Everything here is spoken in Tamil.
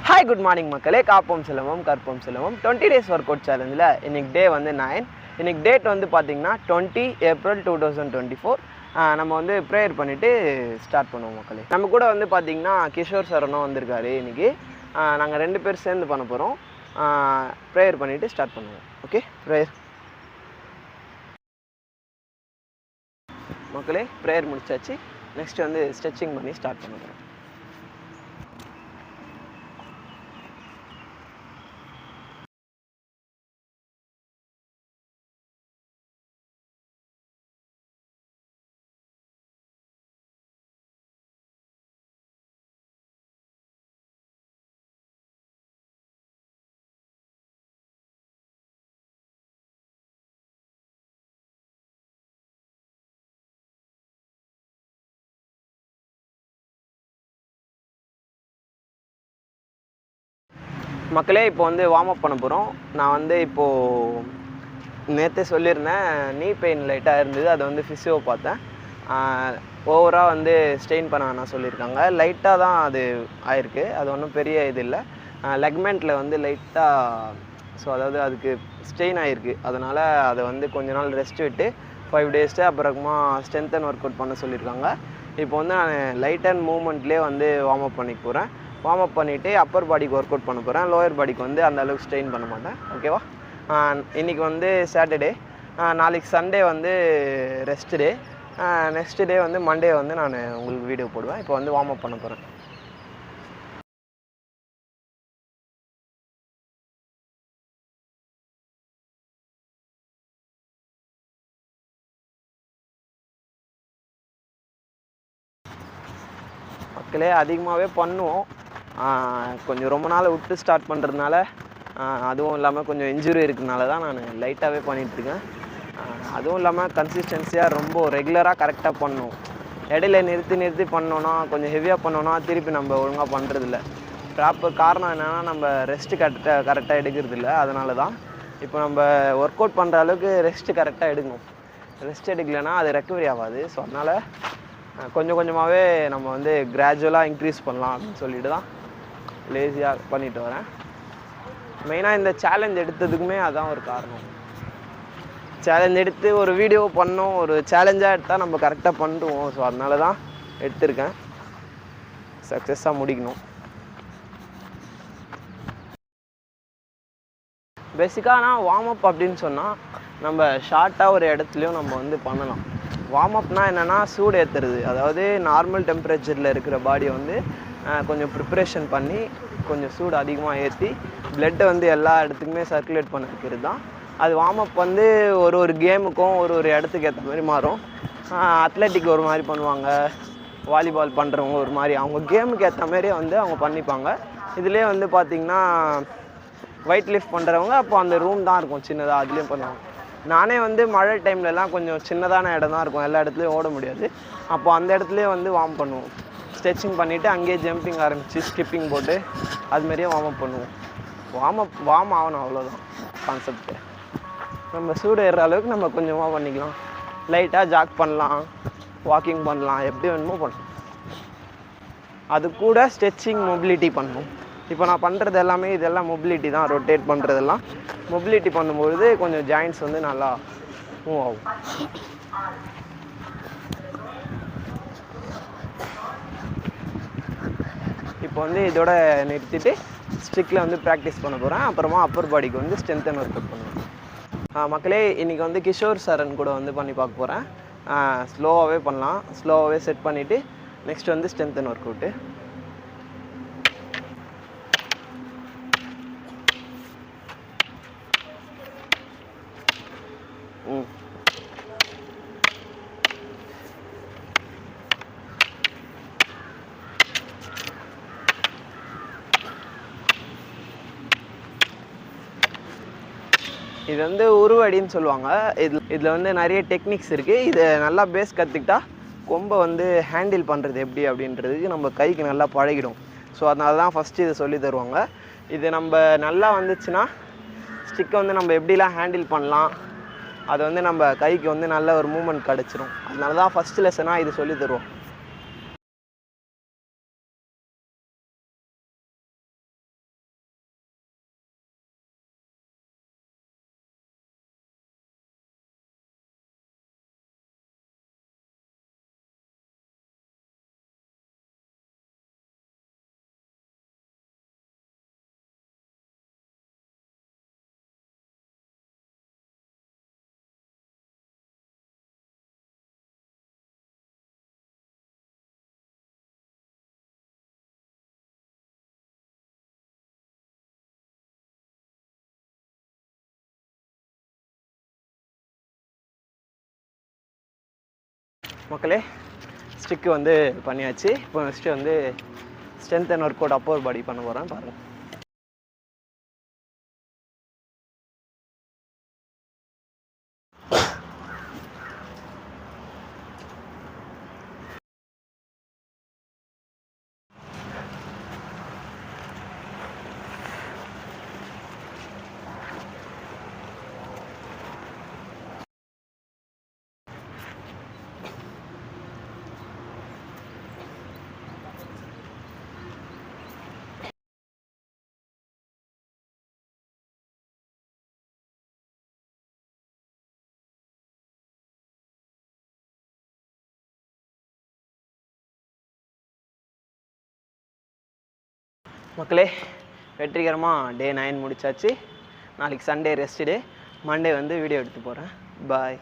Hi, good morning மக்களே. காப்போம் செல்வம் கற்போம் செல்வம் 20 days workout challenge இன்னைக்கு டே வந்து 9. இன்னைக்கு டேட் வந்து பார்த்தீங்கன்னா 20 April 2024. நம்ம வந்து ப்ரேயர் பண்ணிவிட்டு ஸ்டார்ட் பண்ணுவோம் மக்களே. நம்ம கூட வந்து பார்த்தீங்கன்னா கிஷோர் சரணும் வந்திருக்காரு இன்றைக்கி. நாங்கள் 2 பேர் சேர்ந்து பண்ண போகிறோம். ப்ரேயர் பண்ணிவிட்டு ஸ்டார்ட் பண்ணுவோம். Okay, prayer. மக்களே, ப்ரேயர் முடிச்சாச்சு. நெக்ஸ்ட் வந்து ஸ்ட்ரெச்சிங் பண்ணி ஸ்டார்ட் பண்ண போகிறோம். மக்களே, இப்போ வந்து வார்ம் அப் பண்ண போகிறோம். நான் வந்து இப்போது நேற்றே சொல்லியிருந்தேன், நீ பெயின் லைட்டாக இருந்தது. அதை வந்து ஃபிசியோ பார்த்தேன். ஓவராக வந்து ஸ்ட்ரெயின் பண்ண வேணாம் சொல்லியிருக்காங்க. லைட்டாக தான் அது ஆயிருக்கு. அது ஒன்றும் பெரிய இது இல்லை. லெக்மெண்ட்டில் வந்து லைட்டாக, ஸோ அதாவது அதுக்கு ஸ்ட்ரெயின் ஆகிருக்கு. அதனால் அதை வந்து கொஞ்ச நாள் ரெஸ்ட் விட்டு 5 days அப்புறமா ஸ்ட்ரென்த் அண்ட் ஒர்க் அவுட் பண்ண சொல்லியிருக்காங்க. இப்போ வந்து நான் லைட் அண்ட் மூவ்மெண்ட்லேயே வந்து வார்ம் அப் பண்ணிக்க போகிறேன். வார்ம் அப் பண்ணிவிட்டு அப்பர் பாடிக்கு ஒர்க் அவுட் பண்ண போகிறேன். லோயர் பாடிக்கு வந்து அந்த அளவுக்கு ஸ்ட்ரெயின் பண்ண மாட்டேன். ஓகேவா? இன்றைக்கி வந்து சாட்டர்டே, நாளைக்கு சண்டே வந்து ரெஸ்ட் டே. நெக்ஸ்ட் டே வந்து மண்டே வந்து நான் உங்களுக்கு வீடியோ போடுவேன். இப்போ வந்து வார்ம் அப் பண்ண போகிறேன். மக்களே, அதிகமாகவே பண்ணுவோம். கொஞ்சம் ரொம்ப நாள் விட்டு ஸ்டார்ட் பண்ணுறதுனால, அதுவும் இல்லாமல் கொஞ்சம் இன்ஜுரி இருக்கிறதுனால தான் நான் லைட்டாகவே பண்ணிகிட்ருக்கேன். அதுவும் இல்லாமல் கன்சிஸ்டன்சியாக ரொம்ப ரெகுலராக கரெக்டாக பண்ணணும். இடையில நிறுத்தி பண்ணோன்னா, கொஞ்சம் ஹெவியாக பண்ணோன்னா திருப்பி நம்ம ஒழுங்காக பண்ணுறதில்ல. ப்ராப்பர் காரணம் என்னென்னா, நம்ம ரெஸ்ட்டு கரெக்டாக எடுக்கிறதில்ல. அதனால தான் இப்போ நம்ம ஒர்க் அவுட் பண்ணுற அளவுக்கு ரெஸ்ட்டு கரெக்டாக எடுக்கணும். ரெஸ்ட் எடுக்கலைன்னா அது ரெக்கவரி ஆகாது. ஸோ அதனால் கொஞ்சம் கொஞ்சமாகவே நம்ம வந்து கிராஜுவலாக இன்க்ரீஸ் பண்ணலாம் அப்படின்னு சொல்லிட்டு தான் லேசியாக பண்ணிட்டு வரேன். மெயினாக இந்த சேலஞ்ச் எடுத்ததுக்குமே அதுதான் ஒரு காரணம். சேலஞ்ச் எடுத்து ஒரு வீடியோ பண்ணோம், ஒரு சேலஞ்சாக எடுத்தால் நம்ம கரெக்டாக பண்ணுவோம். ஸோ அதனால தான் எடுத்திருக்கேன். சக்ஸஸாக முடிக்கணும். பேசிக்காக நான் வார்ம் அப் அப்படின்னு சொன்னால் நம்ம ஷார்ட்டாக ஒரு இடத்துலையும் நம்ம வந்து பண்ணலாம். வார்ம் அப்னால் என்னென்னா சூடு ஏற்றுறது. அதாவது நார்மல் டெம்பரேச்சரில் இருக்கிற பாடியை வந்து கொஞ்சம் ப்ரிப்ரேஷன் பண்ணி கொஞ்சம் சூடு அதிகமாக ஏற்றி பிளட்டை வந்து எல்லா இடத்துக்குமே சர்க்குலேட் பண்ண வைக்கிறது தான். அது வார்ம் அப் வந்து ஒரு கேமுக்கும் ஒரு இடத்துக்கு ஏற்ற மாதிரி மாறும். அத்லெட்டிக் ஒரு மாதிரி பண்ணுவாங்க, வாலிபால் பண்ணுறவங்க ஒரு மாதிரி, அவங்க கேமுக்கு ஏற்ற மாதிரியே வந்து அவங்க பண்ணிப்பாங்க. இதிலே வந்து பார்த்திங்கன்னா வெயிட் லிஃப்ட் பண்ணுறவங்க அப்போ அந்த ரூம் தான் இருக்கும் சின்னதாக, அதுலேயும் பண்ணுவாங்க. நானே வந்து மழை டைம்லலாம் கொஞ்சம் சின்னதான இடம் தான் இருக்கும், எல்லா இடத்துலையும் ஓட முடியாது. அப்போ அந்த இடத்துலையே வந்து வார்ம் பண்ணுவோம். ஸ்ட்ரெச்சிங் பண்ணிவிட்டு அங்கேயே ஜம்பிங் ஆரம்பித்து ஸ்கிப்பிங் போட்டு அதுமாரியே வார்ம் அப் பண்ணுவோம். வார்ம் ஆகணும், அவ்வளோதான் கான்செப்ட்டு. நம்ம சூடு ஏறுற அளவுக்கு நம்ம கொஞ்சமாக பண்ணிக்கலாம். லைட்டாக ஜாக் பண்ணலாம், வாக்கிங் பண்ணலாம், எப்படி வேணுமோ பண்ணலாம். அது கூட ஸ்ட்ரெச்சிங் மொபிலிட்டி பண்ணணும். இப்போ நான் பண்ணுறது எல்லாமே இதெல்லாம் மொபிலிட்டி தான். ரொட்டேட் பண்ணுறதெல்லாம் மொபிலிட்டி பண்ணும்பொழுது கொஞ்சம் ஜாயின்ட்ஸ் வந்து நல்லா மூவ் ஆகும். இப்போ வந்து இதோட நிறுத்திட்டு ஸ்ட்ரிக்கில் வந்து ப்ராக்டிஸ் பண்ண போகிறேன். அப்புறமா அப்பர் பாடிக்கு வந்து ஸ்ட்ரென்த் அண்ட் ஒர்க் அவுட் பண்ணுவேன். மக்களே, இன்றைக்கி வந்து கிஷோர் சரண் கூட வந்து பண்ணி பார்க்க போகிறேன். ஸ்லோவாகவே பண்ணலாம். ஸ்லோவாகவே செட் பண்ணிவிட்டு நெக்ஸ்ட் வந்து ஸ்ட்ரென்த் அண்ட் ஒர்க் அவுட்டு. இது வந்து உருவடின்னு சொல்லுவாங்க. இதில் வந்து நிறைய டெக்னிக்ஸ் இருக்குது. இதை நல்லா பேஸ் கற்றுக்கிட்டா கொம்பை வந்து ஹேண்டில் பண்ணுறது எப்படி அப்படின்றதுக்கு நம்ம கைக்கு நல்லா பழகிடும். ஸோ அதனால தான் ஃபஸ்ட்டு இதை சொல்லி தருவாங்க. இது நம்ம நல்லா வந்துச்சுன்னா ஸ்டிக்கை வந்து நம்ம எப்படிலாம் ஹேண்டில் பண்ணலாம், அது வந்து நம்ம கைக்கு வந்து நல்ல ஒரு மூமெண்ட் கிடச்சிரும். அதனால தான் ஃபஸ்ட்டு லெசனாக இது சொல்லி தருவோம். மக்களே ஸ்டிக்கு வந்து பண்ணியாச்சு. இப்போ நெக்ஸ்ட்டு வந்து strength and work out upper body பண்ண போகிறேன் பாருங்கள். மக்களே வெற்றிகரமாக டே 9 முடிச்சாச்சு. நாளைக்கு சண்டே ரெஸ்ட் டே. மண்டே வந்து வீடியோ எடுத்து போகிறேன். பாய்.